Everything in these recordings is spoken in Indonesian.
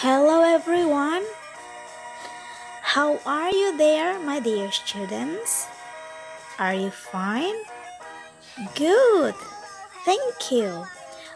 Hello everyone. How are you there, my dear students? Are you fine? Good. Thank you.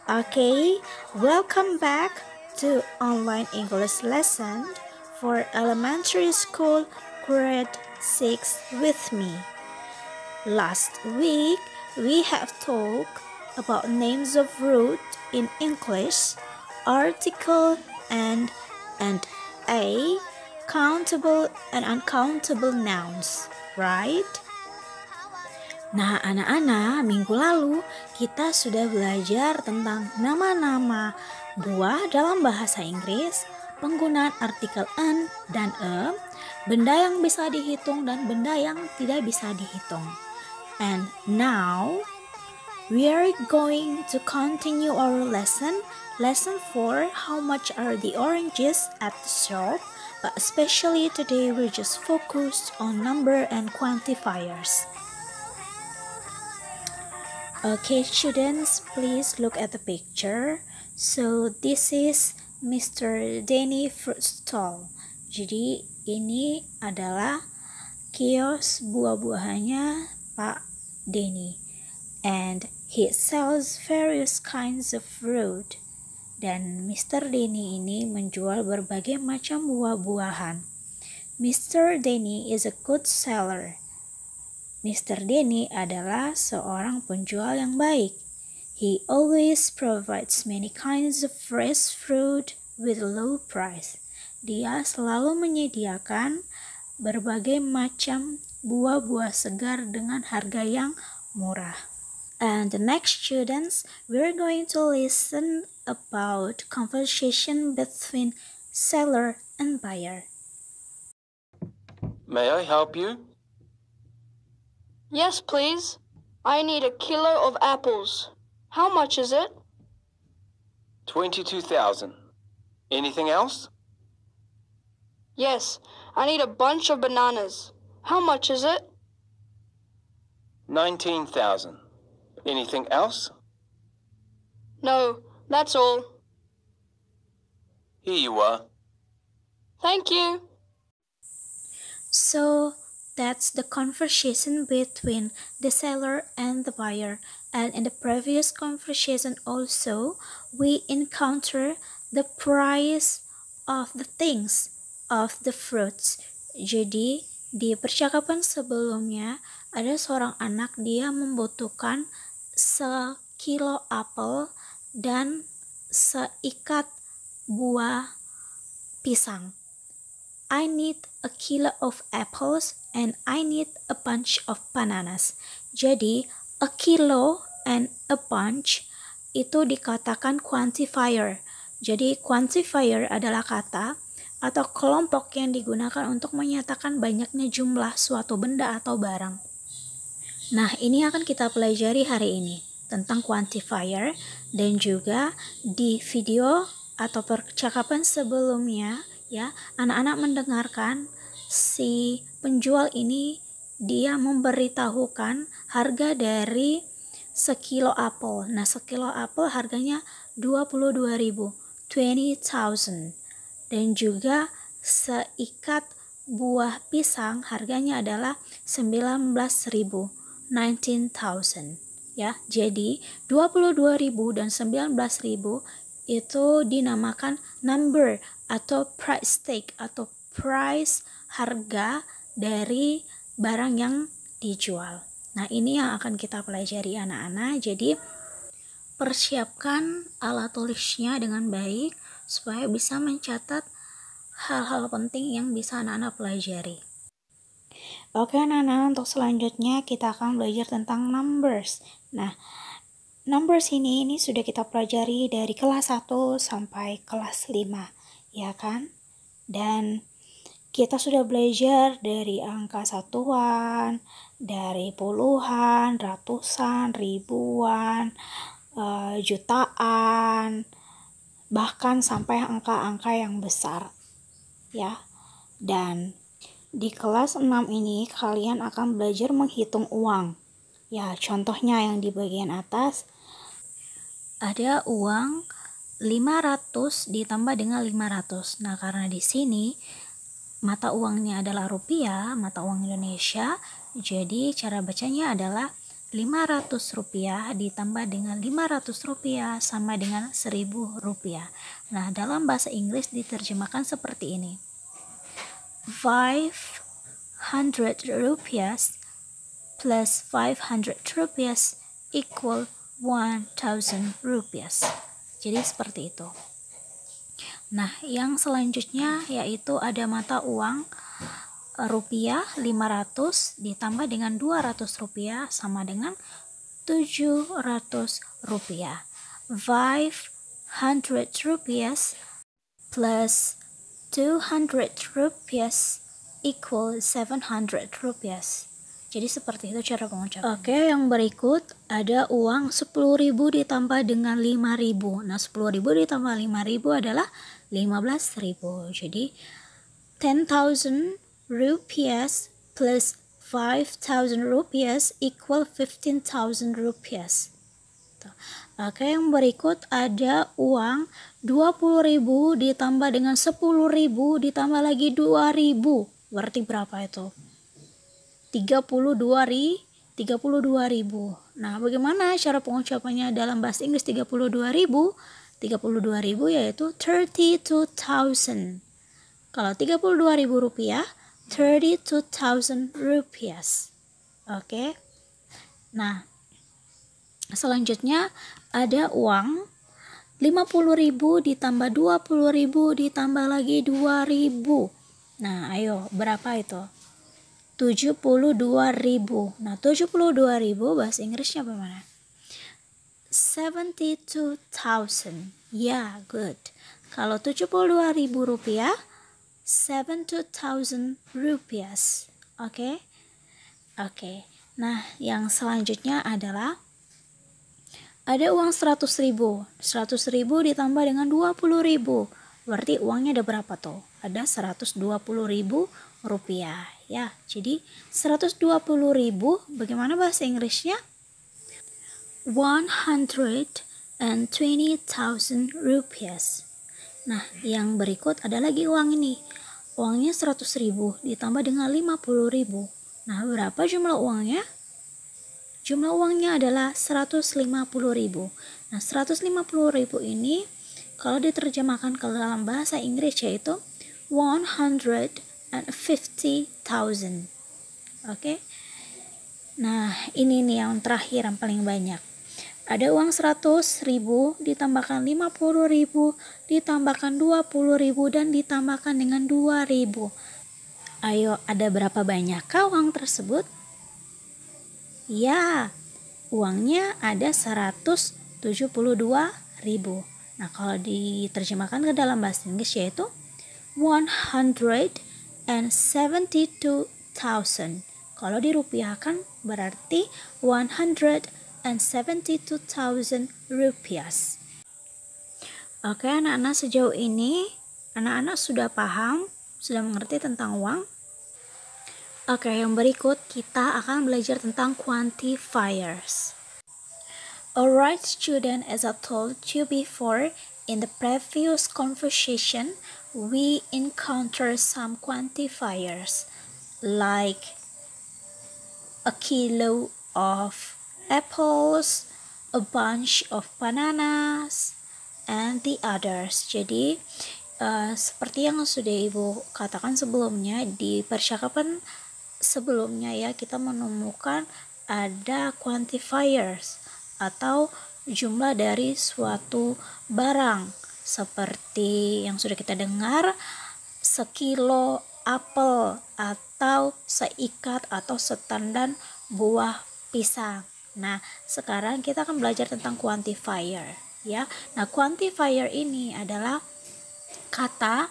Okay, welcome back to online English lesson for elementary school grade 6 with me. Last week, we have talked about names of root in English, article and a countable and uncountable nouns, right? Nah, anak-anak, minggu lalu kita sudah belajar tentang nama-nama buah dalam bahasa Inggris, penggunaan artikel an dan a, benda yang bisa dihitung dan benda yang tidak bisa dihitung. And now, we are going to continue our lesson 4, how much are the oranges at the shop, but especially today we're just focused on number and quantifiers. Okay students, please look at the picture. So this is Mr. Denny fruit stall. Jadi ini adalah kios buah-buahannya Pak Denny. And he sells various kinds of fruit. Dan Mr. Denny ini menjual berbagai macam buah-buahan. Mr. Denny is a good seller. Mr. Denny adalah seorang penjual yang baik. He always provides many kinds of fresh fruit with a low price. Dia selalu menyediakan berbagai macam buah-buah segar dengan harga yang murah. And the next students, we're going to listen about conversation between seller and buyer. May I help you? Yes, please. I need a kilo of apples. How much is it? 22,000. Anything else? Yes, I need a bunch of bananas. How much is it? 19,000. Anything else? No, that's all. Here you are. Thank you. So that's the conversation between the seller and the buyer. And in the previous conversation also, we encounter the price of the things, of the fruits. Jadi di percakapan sebelumnya ada seorang anak, dia membutuhkan sekilo apel dan seikat buah pisang. I need a kilo of apples and I need a bunch of bananas. Jadi, a kilo and a bunch itu dikatakan quantifier. Jadi, quantifier adalah kata atau kelompok yang digunakan untuk menyatakan banyaknya jumlah suatu benda atau barang. Nah, ini akan kita pelajari hari ini tentang quantifier, dan juga di video atau percakapan sebelumnya ya, anak-anak mendengarkan si penjual ini dia memberitahukan harga dari sekilo apel. Nah, sekilo apel harganya 22.000, 20,000. Dan juga seikat buah pisang harganya adalah 19.000, 19,000. Ya, jadi 22.000 dan 19.000 itu dinamakan number atau price tag atau price harga dari barang yang dijual. Nah, ini yang akan kita pelajari anak-anak. Jadi persiapkan alat tulisnya dengan baik supaya bisa mencatat hal-hal penting yang bisa anak-anak pelajari. Oke anak-anak, untuk selanjutnya kita akan belajar tentang numbers. Nah, numbers ini sudah kita pelajari dari kelas 1 sampai kelas 5, ya kan? Dan kita sudah belajar dari angka satuan, dari puluhan, ratusan, ribuan, jutaan, bahkan sampai angka-angka yang besar, ya. Dan di kelas 6 ini kalian akan belajar menghitung uang. Ya, contohnya yang di bagian atas ada uang 500 ditambah dengan 500. Nah, karena di sini mata uangnya adalah rupiah, mata uang Indonesia, jadi cara bacanya adalah 500 rupiah ditambah dengan 500 rupiah sama dengan 1000 rupiah. Nah, dalam bahasa Inggris diterjemahkan seperti ini. 500 rupiah plus 500 rupiah equal 1000 rupiah. Jadi seperti itu. Nah, yang selanjutnya yaitu ada mata uang rupiah 500 ditambah dengan 200 rupiah sama dengan 700 rupiah. 500 rupiah plus 200 rupiah equal 700 rupiah. Jadi seperti itu cara pengucapan. Oke, yang berikut ada uang 10.000 ditambah dengan 5.000. Nah, 10.000 ditambah 5.000 adalah 15.000. Jadi 10,000 rupiah plus 5,000 rupiah equal 15,000 rupiah. Oke, yang berikut ada uang 20.000 ditambah dengan 10.000 ditambah lagi 2.000. Berarti berapa itu? 32.000. Nah, bagaimana cara pengucapannya dalam bahasa Inggris 32.000? 32.000 yaitu 32,000. Kalau 32.000 rupiah, 32,000 rupiah. Oke. Nah, selanjutnya ada uang 50.000 ditambah 20.000 ditambah lagi 2.000. Nah, ayo berapa itu? 72.000. Nah, 72.000 bahasa Inggrisnya bagaimana? 72,000. Ya, good. Kalau 72.000 rupiah, 72,000 rupiah. Oke? Oke. Nah, yang selanjutnya adalah ada uang 100.000. 100.000 ditambah dengan 20.000. Berarti uangnya ada berapa tuh? Ada 120.000 rupiah. Ya, jadi 120.000 bagaimana bahasa Inggrisnya? 120,000 rupiah. Nah, yang berikut ada lagi uang ini. Uangnya 100.000 ditambah dengan 50.000. Nah, berapa jumlah uangnya? Jumlah uangnya adalah 150.000. Nah, 150.000 ini kalau diterjemahkan ke dalam bahasa Inggris yaitu 150,000. Oke. Nah, ini nih yang terakhir yang paling banyak. Ada uang 100.000 ditambahkan 50.000 ditambahkan 20.000 dan ditambahkan dengan 2.000. Ayo, ada berapa banyakkah uang tersebut? Ya, uangnya ada 172.000. Nah, kalau diterjemahkan ke dalam bahasa Inggris yaitu 172,000. Kalau dirupiahkan berarti 172,000 rupiah. Oke, anak-anak, sejauh ini anak-anak sudah paham, sudah mengerti tentang uang? Oke, yang berikut kita akan belajar tentang quantifiers. Alright student, as I told you before, in the previous conversation, we encounter some quantifiers like a kilo of apples, a bunch of bananas, and the others. Jadi, seperti yang sudah Ibu katakan sebelumnya, di percakapan sebelumnya ya, kita menemukan ada quantifiers atau jumlah dari suatu barang, seperti yang sudah kita dengar, sekilo apel atau seikat atau setandan buah pisang. Nah, sekarang kita akan belajar tentang quantifier ya. Nah, quantifier ini adalah kata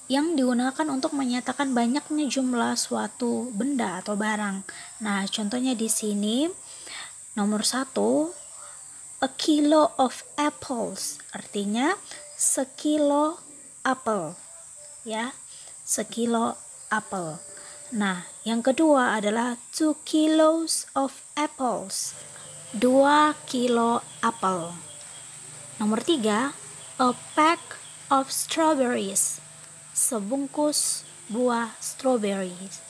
yang digunakan untuk menyatakan banyaknya jumlah suatu benda atau barang. Nah, contohnya di sini nomor 1, a kilo of apples, artinya sekilo apel ya, sekilo apel. Nah, yang kedua adalah 2 kilos of apples, 2 kilo apel. Nomor 3, A pack of strawberries. Sebungkus buah strawberries.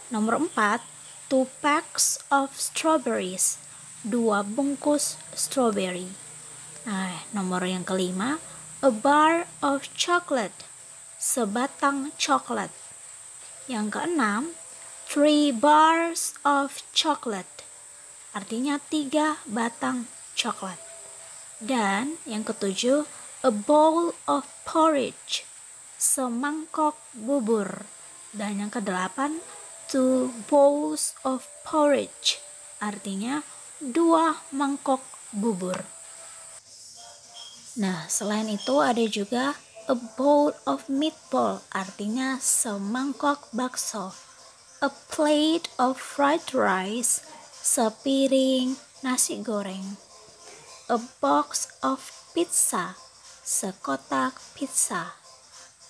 Nomor 4, 2 packs of strawberries. 2 bungkus strawberry. Nah, nomor yang kelima, a bar of chocolate. Sebatang coklat. Yang keenam, 3 bars of chocolate. Artinya 3 batang coklat. Dan yang ketujuh, a bowl of porridge. Semangkok bubur. Dan yang kedelapan, 2 bowls of porridge. Artinya 2 mangkok bubur. Nah, selain itu ada juga a bowl of meatball. Artinya semangkok bakso. A plate of fried rice. Sepiring nasi goreng. A box of pizza. Sekotak pizza.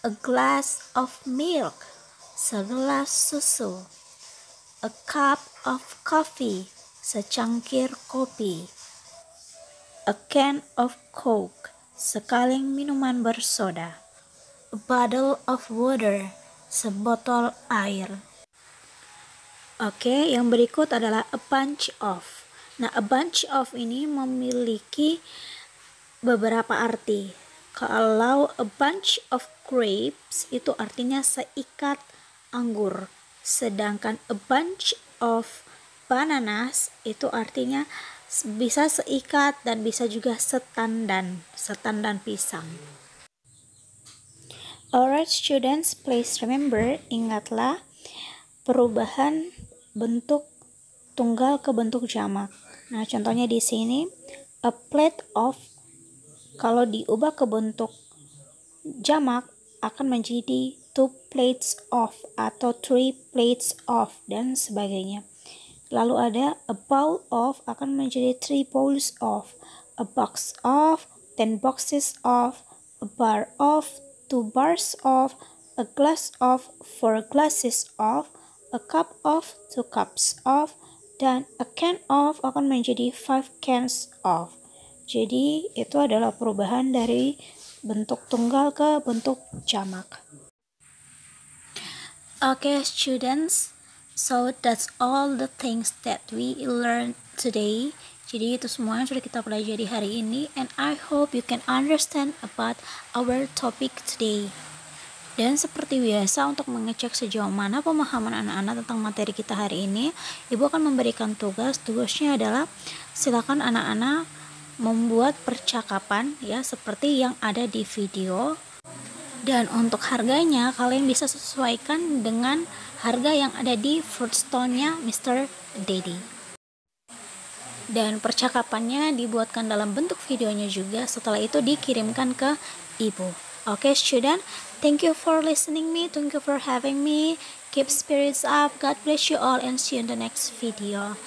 A glass of milk. Segelas susu. A cup of coffee. Secangkir kopi. A can of coke. Sekaleng minuman bersoda. A bottle of water. Sebotol air. Oke, yang berikut adalah a bunch of. Nah, a bunch of ini memiliki beberapa arti. Kalau a bunch of grapes itu artinya seikat anggur. Sedangkan a bunch of bananas itu artinya bisa seikat dan bisa juga setandan pisang. Alright students, please remember, ingatlah perubahan bentuk tunggal ke bentuk jamak. Nah, contohnya di sini a plate of, kalau diubah ke bentuk jamak akan menjadi 2 plates of atau 3 plates of dan sebagainya. Lalu ada a bowl of akan menjadi 3 bowls of, a box of, 10 boxes of, a bar of, 2 bars of, a glass of, 4 glasses of, a cup of, 2 cups of, dan a can of akan menjadi 5 cans of. Jadi itu adalah perubahan dari bentuk tunggal ke bentuk jamak. Okay students, so that's all the things that we learned today. Jadi itu semua yang sudah kita pelajari hari ini, and I hope you can understand about our topic today. Dan seperti biasa, untuk mengecek sejauh mana pemahaman anak-anak tentang materi kita hari ini, Ibu akan memberikan tugas. Tugasnya adalah silakan anak-anak membuat percakapan ya seperti yang ada di video. Dan untuk harganya kalian bisa sesuaikan dengan harga yang ada di fruit stall-nya Mr. Daddy. Dan percakapannya dibuatkan dalam bentuk videonya juga. Setelah itu dikirimkan ke Ibu. Okay student, thank you for listening me, thank you for having me. Keep spirits up, God bless you all, and see you in the next video.